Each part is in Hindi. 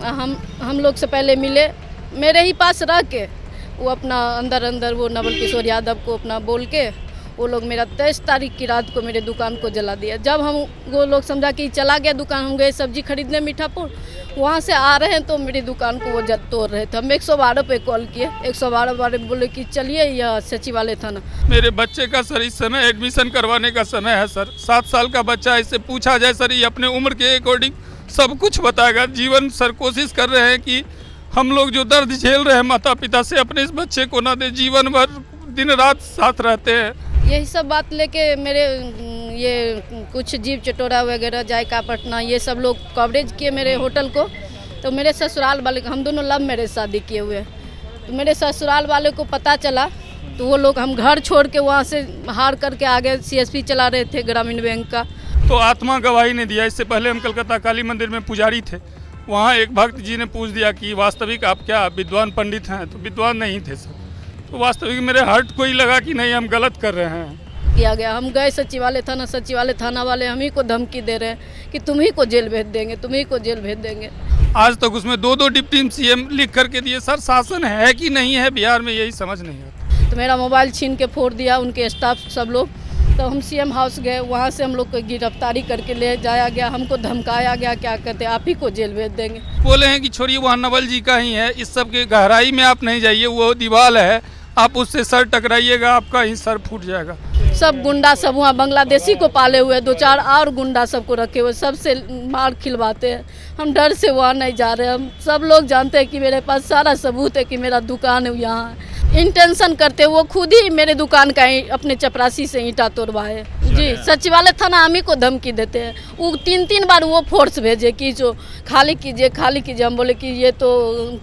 हम लोग से पहले मिले, मेरे ही पास रह के वो अपना अंदर वो नवल किशोर यादव को अपना बोल के वो लोग मेरा 23 तारीख की रात को मेरे दुकान को जला दिया। जब हम वो लोग समझा कि चला गया दुकान, हम गए सब्जी खरीदने मीठापुर, वहाँ से आ रहे हैं तो मेरी दुकान को वो तोड़ रहे थे। हम 112 पे कॉल किए, 112 वाले बोले कि चलिए यह सचिवालय थाना। मेरे बच्चे का सर इस समय एडमिशन करवाने का समय है सर। 7 साल का बच्चा, इससे पूछा जाए सर, ये अपने उम्र के अकॉर्डिंग सब कुछ बताएगा। जीवन सर कोशिश कर रहे हैं कि हम लोग जो दर्द झेल रहे हैं माता पिता से, अपने इस बच्चे को ना दे। जीवन भर दिन रात साथ रहते हैं। यही सब बात लेके मेरे ये कुछ जीव चटोरा वगैरह जायका पटना ये सब लोग कवरेज किए मेरे होटल को। तो मेरे ससुराल वाले, हम दोनों लव मैरिज शादी किए हुए, तो मेरे ससुराल वाले को पता चला तो वो लोग, हम घर छोड़ के वहाँ से हार करके आगे सीएसपी चला रहे थे ग्रामीण बैंक का। तो आत्मा गवाही ने दिया। इससे पहले हम कलकत्ता काली मंदिर में पुजारी थे, वहाँ एक भक्त जी ने पूछ दिया कि वास्तविक आप क्या विद्वान पंडित हैं? तो विद्वान नहीं थे सर। तो वास्तविक मेरे हार्ट को ही लगा कि नहीं, हम गलत कर रहे हैं। किया गया, हम गए सचिवालय थाना वाले हम ही को धमकी दे रहे हैं कि तुम ही को जेल भेज देंगे, तुम ही को जेल भेज देंगे। आज तक उसमें 2 डिप्टी सीएम लिख करके दिए। सर शासन है कि नहीं है बिहार में, यही समझ नहीं आता। तो मेरा मोबाइल छीन के फोड़ दिया उनके स्टाफ सब लोग। तो हम सीएम हाउस गए, वहाँ से हम लोग को गिरफ्तारी करके ले जाया गया। हमको धमकाया गया, क्या कहते हैं, आप ही को जेल भेज देंगे। बोले हैं कि छोड़िए वहाँ नवल जी का ही है, इस सब के गहराई में आप नहीं जाइए, वो दीवार है, आप उससे सर टकराइएगा आपका ही सर फूट जाएगा। सब गुंडा सब वहाँ बांग्लादेशी को पाले हुए, 2-4 और गुंडा सबको रखे हुए, सबसे मार खिलवाते हैं। हम डर से वहाँ नहीं जा रहे। हम सब लोग जानते हैं कि मेरे पास सारा सबूत है कि मेरा दुकान है यहाँ। इंटेंशन करते वो खुद ही मेरे दुकान का अपने चपरासी से ईंटा तोड़वाए। जी, सचिवालय थाना हम ही को धमकी देते हैं। वो 3 बार वो फोर्स भेजे कि जो खाली कीजिए खाली कीजिए। हम बोले कि ये तो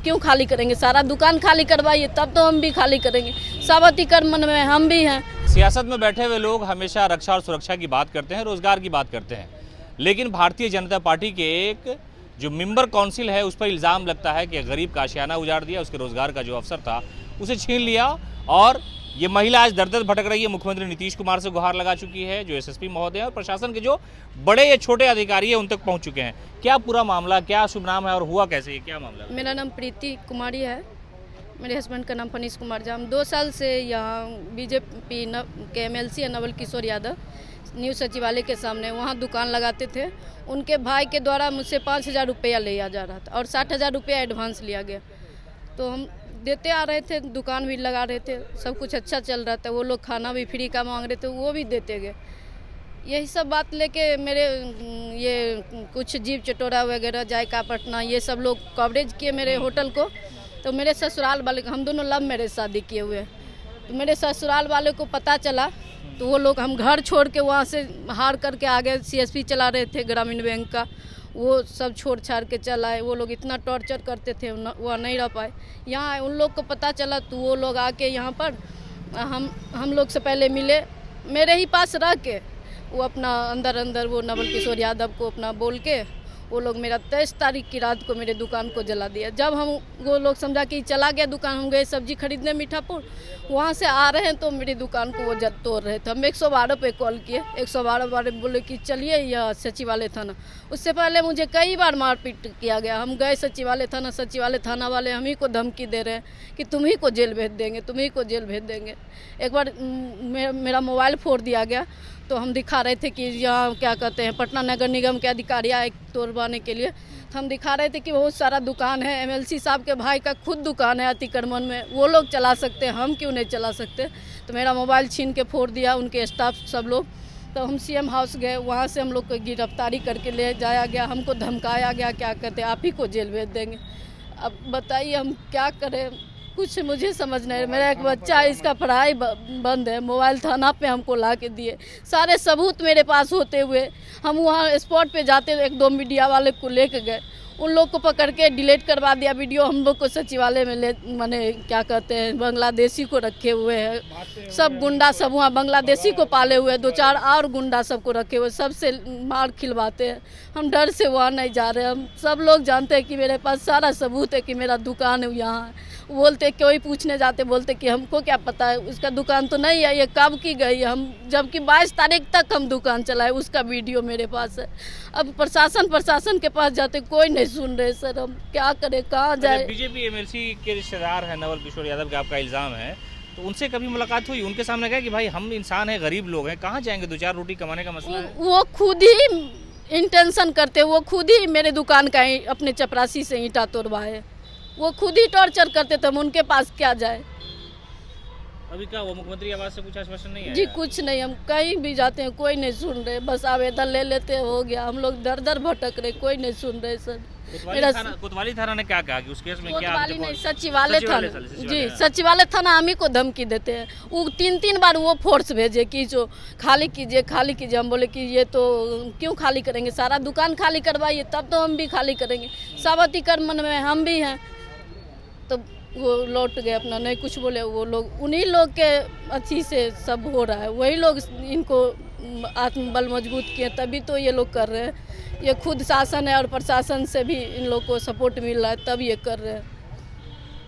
क्यों खाली करेंगे, सारा दुकान खाली करवाइए तब तो हम भी खाली करेंगे। सावती कर्मन में हम भी हैं। सियासत में बैठे हुए लोग हमेशा रक्षा और सुरक्षा की बात करते हैं, रोजगार की बात करते हैं, लेकिन भारतीय जनता पार्टी के एक जो मेंबर काउंसिल है उस पर इल्ज़ाम लगता है कि गरीब का आशियाना उजाड़ दिया, उसके रोजगार का जो अवसर था उसे छीन लिया। और ये महिला आज दर दर भटक रही है। मुख्यमंत्री नीतीश कुमार से गुहार लगा चुकी है, जो एसएसपी महोदय और प्रशासन के जो बड़े या छोटे अधिकारी हैं उन तक पहुंच चुके हैं। क्या पूरा मामला, क्या शुभ नाम है और हुआ कैसे, ये क्या मामला? मेरा नाम प्रीति कुमारी है, मेरे हस्बैंड का नाम फनीश कुमार झा। हम 2 साल से यहाँ बीजेपी के MLC है नवल किशोर यादव, न्यू सचिवालय के सामने वहाँ दुकान लगाते थे। उनके भाई के द्वारा मुझसे 5,000 रुपया लिया जा रहा था और 60,000 रुपया एडवांस लिया गया। तो हम देते आ रहे थे, दुकान भी लगा रहे थे, सब कुछ अच्छा चल रहा था। वो लोग खाना भी फ्री का मांग रहे थे, वो भी देते गए। यही सब बात लेके मेरे ये कुछ जीव चटोरा वगैरह जायका पटना ये सब लोग कवरेज किए मेरे होटल को। तो मेरे ससुराल वाले, हम दोनों लव मैरिज शादी किए हुए, तो मेरे ससुराल वाले को पता चला तो वो लोग, हम घर छोड़ के वहाँ से हार करके आगे सीएसपी चला रहे थे ग्रामीण बैंक का, वो सब छोड़ छाड़ के चल आए। वो लोग इतना टॉर्चर करते थे, वह नहीं रह पाए। यहाँ उन लोग को पता चला तो वो लोग आके यहाँ पर हम लोग से पहले मिले, मेरे ही पास रह के वो अपना अंदर वो नवल किशोर यादव को अपना बोल के वो लोग मेरा 23 तारीख की रात को मेरे दुकान को जला दिया। जब हम वो लोग समझा कि चला गया दुकान, हम गए सब्जी खरीदने मीठापुर, वहाँ से आ रहे हैं तो मेरी दुकान को वो तोड़ रहे थे। हम 112 पे कॉल किए, 112 वाले बोले कि चलिए यह सचिवालय थाना। उससे पहले मुझे कई बार मारपीट किया गया। हम गए सचिवालय थाना वाले हम ही को धमकी दे रहे हैं कि तुम ही को जेल भेज देंगे, तुम ही को जेल भेज देंगे। एक बार मेरा मोबाइल फोड़ दिया गया, तो हम दिखा रहे थे कि यहाँ क्या कहते हैं, पटना नगर निगम के अधिकारी आए तोड़वाने के लिए। तो हम दिखा रहे थे कि बहुत सारा दुकान है, MLC साहब के भाई का खुद दुकान है अतिक्रमण में, वो लोग चला सकते हैं, हम क्यों नहीं चला सकते। तो मेरा मोबाइल छीन के फोड़ दिया उनके स्टाफ सब लोग। तो हम CM हाउस गए, वहाँ से हम लोग को गिरफ्तारी करके ले जाया गया। हमको धमकाया गया, क्या कहते हैं, आप ही को जेल भेज देंगे। अब बताइए हम क्या करें, कुछ मुझे समझ नहीं। मेरा एक बच्चा है, इसका पढ़ाई बंद है। मोबाइल थाना पे हमको ला के दिए, सारे सबूत मेरे पास होते हुए हम वहाँ स्पॉट पे जाते, 1-2 मीडिया वाले को लेके गए, उन लोग को पकड़ के डिलीट करवा दिया वीडियो। हम लोग को सचिवालय में माने क्या कहते हैं, बांग्लादेशी को रखे हुए हैं। सब गुंडा सब वहाँ बांग्लादेशी को पाले हुए, 2-4 और गुंडा सबको रखे हुए, सबसे मार खिलवाते हैं। हम डर से वहाँ नहीं जा रहे। हम सब लोग जानते हैं कि मेरे पास सारा सबूत है कि मेरा दुकान है यहाँ। बोलते, कोई पूछने जाते बोलते कि हमको क्या पता है, उसका दुकान तो नहीं है, ये कब की गई है। हम जबकि 22 तारीख तक हम दुकान चलाए, उसका वीडियो मेरे पास है। अब प्रशासन के पास जाते, कोई नहीं नहीं सुन रहे सर, हम क्या करें, कहाँ जाए। बीजेपी एमएलसी के रिश्तेदार हैं नवल किशोर यादव का आपका इल्ज़ाम है, तो उनसे कभी मुलाकात हुई? उनके सामने कहा कि भाई हम इंसान हैं, गरीब लोग हैं, कहाँ जाएंगे, 2-4 रोटी कमाने का मसला है। वो खुद ही इंटेंशन करते, वो खुद ही मेरे दुकान का अपने चपरासी से ईंटा तोड़वाए, वो खुद ही टॉर्चर करते थे, हम उनके पास क्या जाए। अभी क्या वो मुख्यमंत्री आवास से कुछ आश्वासन नहीं है? जी कुछ नहीं, हम कहीं भी जाते हैं कोई नहीं सुन रहे, बस आवेदन ले लेते हो गया, हम लोग दर दर भटक रहे, कोई नहीं सुन रहे सर। कोतवाली थाना ने क्या कहा कि उस केस में क्या? कोतवाली नहीं, सचिवालय थाना जी, सचिवालय थाना हम ही को धमकी देते हैं। वो 3-3 बार वो फोर्स भेजे कि जो खाली कीजिए खाली कीजिए, हम बोले कि ये तो क्यों खाली करेंगे, सारा दुकान खाली करवाइए तब तो हम भी खाली करेंगे, सावती कर्मन में हम भी हैं। तो वो लौट गए अपना, नहीं कुछ बोले वो लोग, उन्हीं लोग के अच्छी से सब हो रहा है, वही लोग इनको आत्मबल मजबूत किए तभी तो ये लोग कर रहे हैं। ये खुद शासन है और प्रशासन से भी इन लोग को सपोर्ट मिल रहा है तब ये कर रहे हैं।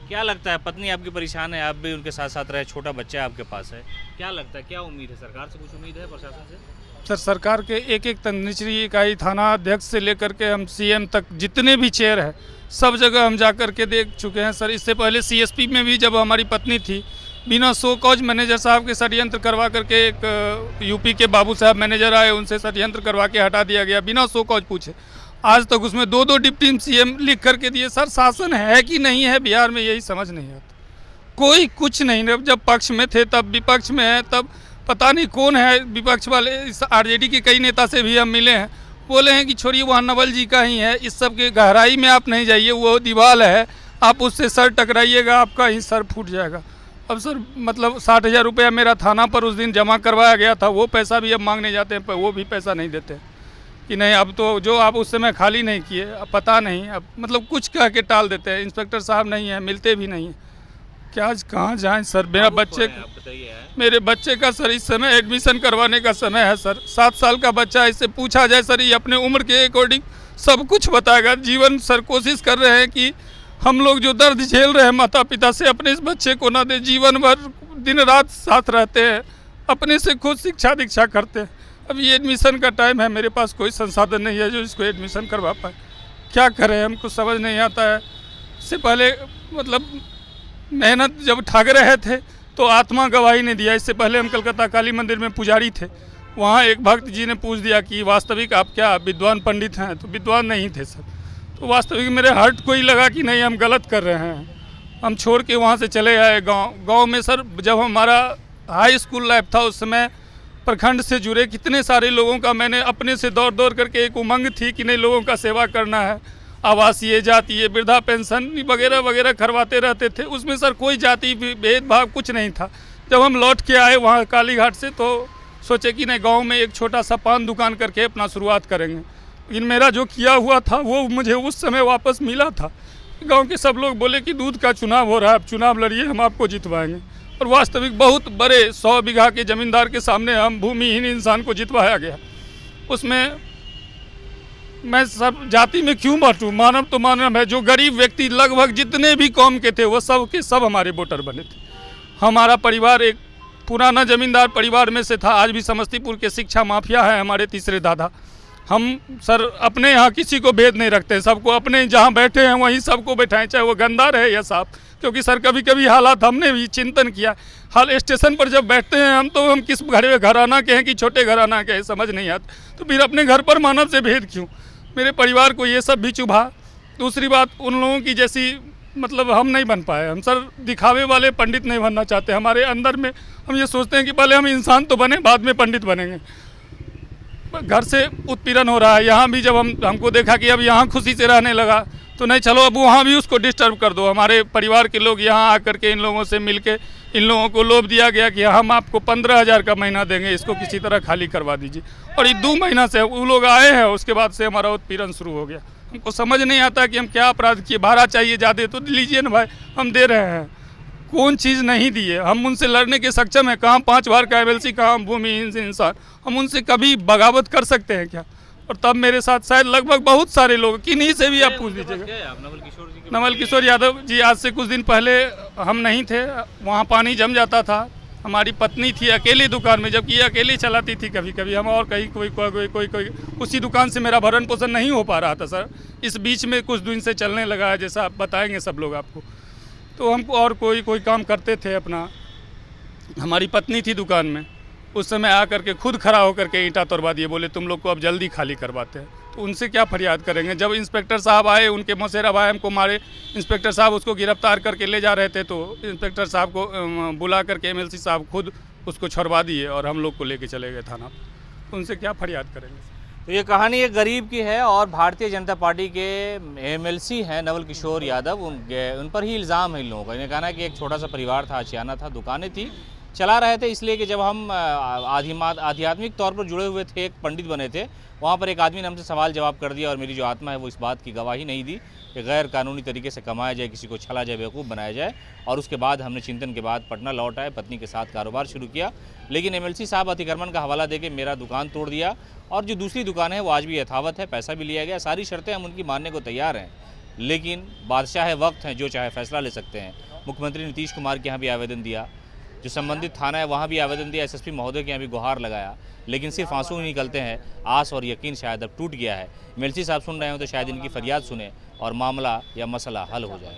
क्या लगता है, पत्नी आपकी परेशान है, आप भी उनके साथ साथ रहे, छोटा बच्चा आपके पास है, क्या लगता है, क्या उम्मीद है, सरकार से कुछ उम्मीद है, प्रशासन से? सर सरकार के एक एक निचली इकाई, थाना अध्यक्ष से लेकर के हम सीएम तक जितने भी चेयर है सब जगह हम जा कर के देख चुके हैं सर। इससे पहले सीएसपी में भी जब हमारी पत्नी थी, बिना शो कॉज मैनेजर साहब के षड्यंत्र करवा करके एक यूपी के बाबू साहब मैनेजर आए, उनसे षड्यंत्र करवा के हटा दिया गया बिना शो कॉज पूछे। आज तक उसमें 2-2 डिप्टी सीएम लिख करके दिए। सर शासन है कि नहीं है बिहार में, यही समझ नहीं आता। कोई कुछ नहीं, जब पक्ष में थे तब विपक्ष में है, तब पता नहीं कौन है विपक्ष वाले। इस आरजेडी के कई नेता से भी हम मिले हैं, बोले हैं कि छोड़िए वहाँ नवल जी का ही है, इस सब के गहराई में आप नहीं जाइए, वो दीवार है, आप उससे सर टकराइएगा आपका ही सर फूट जाएगा। अब सर मतलब 60,000 रुपया मेरा थाना पर उस दिन जमा करवाया गया था, वो पैसा भी अब मांगने जाते हैं, वो भी पैसा नहीं देते कि नहीं अब तो जो आप उस समय खाली नहीं किए, अब पता नहीं, अब मतलब कुछ कह के टाल देते हैं। इंस्पेक्टर साहब नहीं है, मिलते भी नहीं हैं, क्या आज कहाँ जाएं सर। मेरे बच्चे का सर इस समय एडमिशन करवाने का समय है सर। 7 साल का बच्चा, इससे पूछा जाए सर, ये अपने उम्र के अकॉर्डिंग सब कुछ बताएगा। जीवन सर कोशिश कर रहे हैं कि हम लोग जो दर्द झेल रहे हैं माता पिता से, अपने इस बच्चे को ना दे। जीवन भर दिन रात साथ रहते हैं, अपने से खुद शिक्षा दीक्षा करते हैं। अब ये एडमिशन का टाइम है, मेरे पास कोई संसाधन नहीं है जो इसको एडमिशन करवा पाए। क्या करें, हमको समझ नहीं आता है। इससे पहले मतलब मेहनत जब ठग रहे थे तो आत्मा गवाही ने दिया। इससे पहले हम कलकत्ता काली मंदिर में पुजारी थे, वहाँ एक भक्त जी ने पूछ दिया कि वास्तविक आप क्या विद्वान पंडित हैं, तो विद्वान नहीं थे सर। तो वास्तविक मेरे हार्ट को ही लगा कि नहीं हम गलत कर रहे हैं। हम छोड़ के वहाँ से चले आए गांव में सर। जब हमारा हाई स्कूल लाइफ था उस समय प्रखंड से जुड़े कितने सारे लोगों का मैंने अपने से दौड़ दौड़ करके एक उमंग थी कि नहीं लोगों का सेवा करना है, आवासीय जातीय वृद्धा पेंशन वगैरह वगैरह करवाते रहते थे। उसमें सर कोई जाति भेदभाव कुछ नहीं था। जब हम लौट के आए वहाँ कालीघाट से तो सोचे कि नहीं गांव में एक छोटा सा पान दुकान करके अपना शुरुआत करेंगे। लेकिन मेरा जो किया हुआ था वो मुझे उस समय वापस मिला था। गांव के सब लोग बोले कि दूध का चुनाव हो रहा है, आप चुनाव लड़िए, हम आपको जितवाएंगे। और वास्तविक बहुत बड़े 100 बीघा के ज़मींदार के सामने हम भूमिहीन इंसान को जितवाया गया। उसमें मैं सब जाति में क्यों बांटूं, मानव तो मानव है। जो गरीब व्यक्ति लगभग जितने भी कौम के थे वो सब के सब हमारे वोटर बने थे। हमारा परिवार एक पुराना ज़मींदार परिवार में से था। आज भी समस्तीपुर के शिक्षा माफिया है हमारे तीसरे दादा। हम सर अपने यहाँ किसी को भेद नहीं रखते, सबको अपने जहाँ बैठे हैं वहीं सबको बैठाएं, चाहे वो गंदा रहे या साफ। क्योंकि सर कभी कभी हालात हमने भी चिंतन किया, हाल स्टेशन पर जब बैठते हैं हम किस घराना के हैं कि छोटे घराना के हैं समझ नहीं आता। तो फिर अपने घर पर मानव से भेद क्यों। मेरे परिवार को ये सब भी चुभा। दूसरी बात, उन लोगों की जैसी मतलब हम नहीं बन पाए। हम सर दिखावे वाले पंडित नहीं बनना चाहते। हमारे अंदर में हम ये सोचते हैं कि पहले हम इंसान तो बने, बाद में पंडित बनेंगे। घर से उत्पीड़न हो रहा है। यहाँ भी जब हमको देखा कि अब यहाँ खुशी से रहने लगा तो नहीं, चलो अब वहाँ भी उसको डिस्टर्ब कर दो। हमारे परिवार के लोग यहाँ आकर के इन लोगों से मिलके इन लोगों को लोभ दिया गया कि हम आपको 15,000 का महीना देंगे, इसको किसी तरह खाली करवा दीजिए। और ये 2 महीना से वो लोग आए हैं, उसके बाद से हमारा उत्पीड़न शुरू हो गया। हमको समझ नहीं आता कि हम क्या अपराध किए। भाड़ा चाहिए ज़्यादा तो लीजिए ना भाई, हम दे रहे हैं। कौन चीज़ नहीं दी है, हम उनसे लड़ने के सक्षम हैं। कहाँ 5 बार का एमएलसी, कहाँ भूमिहीन इंसान, हम उनसे कभी बगावत कर सकते हैं क्या। और तब मेरे साथ शायद लगभग बहुत सारे लोग, किन्हीं से भी आप पूछ लीजिएगा। नवल किशोर यादव जी आज से कुछ दिन पहले हम नहीं थे, वहाँ पानी जम जाता था, हमारी पत्नी थी अकेली दुकान में, जबकि ये अकेली चलाती थी कभी कभी, हम और कहीं कोई उसी दुकान से मेरा भरण पोषण नहीं हो पा रहा था सर। इस बीच में कुछ दिन से चलने लगा है, जैसा आप बताएंगे सब लोग आपको। तो हमको और कोई काम करते थे अपना। हमारी पत्नी थी दुकान में, उस समय आकर के खुद खड़ा होकर के ईंटा तोड़वा दिए, बोले तुम लोग को अब जल्दी खाली करवाते हैं। तो उनसे क्या फरियाद करेंगे? जब इंस्पेक्टर साहब आए, उनके मौसेरा भाई हमको मारे, इंस्पेक्टर साहब उसको गिरफ्तार करके ले जा रहे थे, तो इंस्पेक्टर साहब को बुला करके एमएलसी साहब खुद उसको छुड़वा दिए और हम लोग को लेके चले गए थाना। उनसे क्या फरियाद करेंगे? तो ये कहानी एक गरीब की है और भारतीय जनता पार्टी के एमएलसी हैं नवल किशोर यादव, उन पर ही इल्ज़ाम है इन लोगों का। इन्हें कहना है कि एक छोटा सा परिवार था, आशियाना था, दुकानें थी, चला रहे थे, इसलिए कि जब हम आध्यात्मिक तौर पर जुड़े हुए थे, एक पंडित बने थे, वहाँ पर एक आदमी ने हमसे सवाल जवाब कर दिया और मेरी जो आत्मा है वो इस बात की गवाही नहीं दी कि गैर कानूनी तरीके से कमाया जाए, किसी को छला जाए, बेवकूफ़ बनाया जाए। और उसके बाद हमने चिंतन के बाद पटना लौट आए, पत्नी के साथ कारोबार शुरू किया। लेकिन एमएलसी साहब अतिक्रमण का हवाला देके मेरा दुकान तोड़ दिया और जो दूसरी दुकान है वो आज भी यथावत है, पैसा भी लिया गया, सारी शर्तें हम उनकी मानने को तैयार हैं। लेकिन बादशाह वक्त हैं, जो चाहे फैसला ले सकते हैं। मुख्यमंत्री नीतीश कुमार के यहाँ भी आवेदन दिया, जो संबंधित थाना है वहाँ भी आवेदन दिया, एसएसपी महोदय के यहाँ भी गुहार लगाया, लेकिन सिर्फ आंसू ही निकलते हैं। आस और यकीन शायद अब टूट गया है। एमएलसी साहब सुन रहे हो तो शायद इनकी फरियाद सुने और मामला या मसला हल हो जाए।